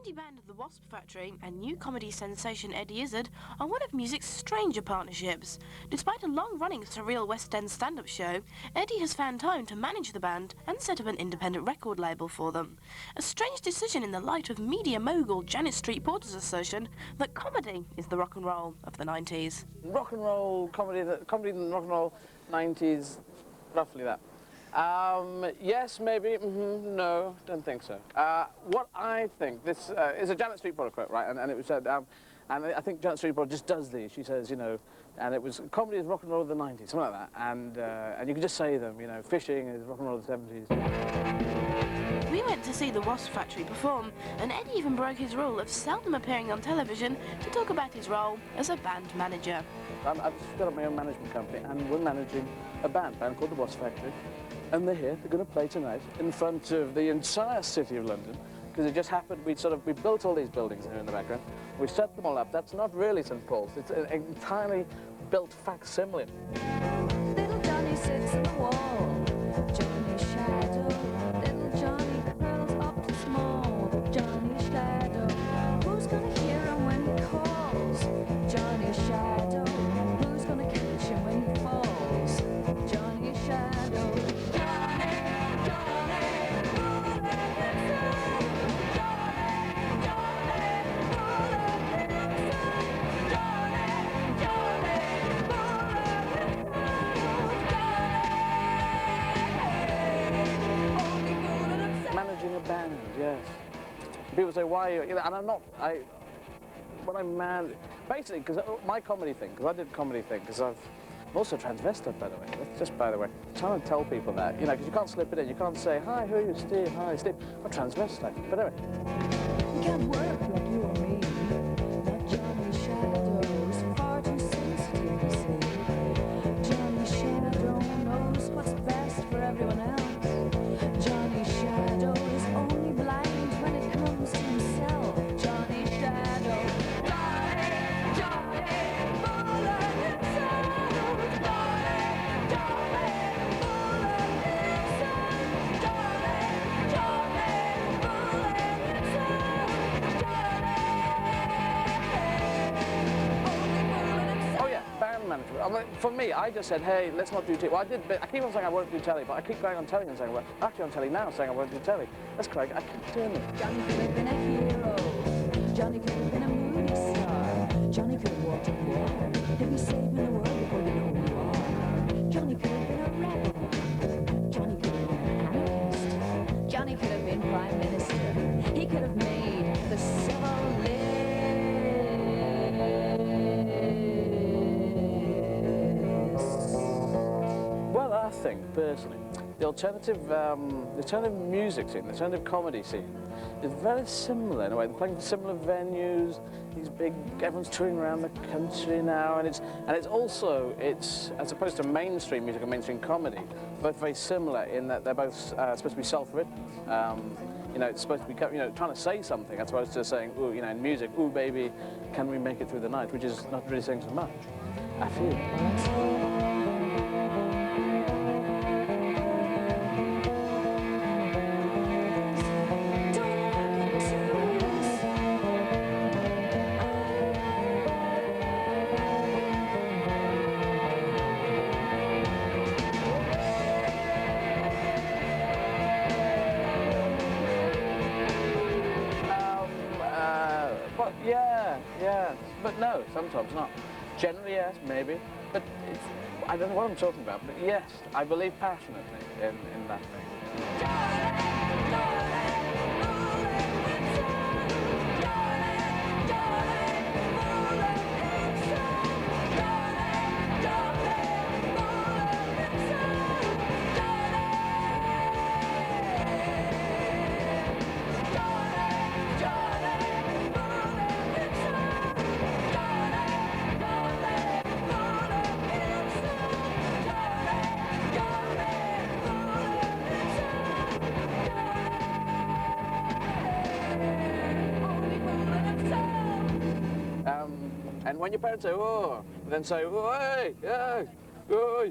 indie band The Wasp Factory and new comedy sensation Eddie Izzard are one of music's stranger partnerships. Despite a long-running surreal West End stand-up show, Eddie has found time to manage the band and set up an independent record label for them. A strange decision in the light of media mogul Janet Street Porter's assertion that comedy is the rock and roll of the 90s. Rock and roll, comedy in the rock and roll 90s, roughly that. Yes, maybe, no, don't think so. What I think, this is a Janet Street Porter quote, right, and it was said, and I think Janet Street Porter just does these, she says, you know, and it was comedy is rock and roll of the 90s, something like that, and you can just say them, you know, fishing is rock and roll of the 70s. We went to see the Wasp Factory perform, and Eddie even broke his rule of seldom appearing on television to talk about his role as a band manager. I've set up my own management company, and we're managing a band called the Wasp Factory. And they're here, they're going to play tonight in front of the entire city of London, because it just happened, we built all these buildings here in the background, we set them all up. That's not really St. Paul's, it's an entirely built facsimile. Little Johnny sits on the wall, Johnny's shadow, little Johnny curls up to small, Johnny's shadow, who's gonna hear him when he calls? Johnny's shadow, who's gonna catch him when he falls? Johnny's shadow. Managing a band, yes. People say, why are you, and I'm not, when I'm basically, because my comedy thing, because I did comedy thing, because I'm also transvestite, by the way. That's just by the way. I'm trying to tell people that, you know, because you can't slip it in. You can't say, hi, who are you, Steve? Hi, Steve. I'm transvestite. But anyway. You can't work like you or me. That Johnny's shadow is far too sensitive, you see. Johnny's shadow knows what's best for everyone else. Johnny's shadow is only blind when it comes to himself. Johnny's shadow. For me, I just said, hey, let's not do telly. Well, I keep on saying I won't do telly, but I keep going on telly and saying, well, actually on telly now saying I won't do telly. That's correct, I keep doing it. Johnny could have been a hero. Johnny could have been a movie star. Johnny could have walked on water. He'll be saving the world before you know who you are. Johnny could have been a rebel. Johnny could have been an anarchist. Johnny could have been prime minister. He could have made the civil list. Well, I think, personally, the alternative music scene, the alternative comedy scene, is very similar in a way. They're playing similar venues, these big, everyone's touring around the country now, and it's also, as opposed to mainstream music and mainstream comedy, both very similar in that they're both supposed to be self-written. You know, it's supposed to be, you know, trying to say something, as opposed to saying, ooh, you know, in music, ooh, baby, can we make it through the night, which is not really saying so much, I feel. Yeah, but no, sometimes not. Generally, yes, maybe, but I don't know what I'm talking about, but yes, I believe passionately in that thing. And when your parents say, oh, then say, oh, hey, hey, oh,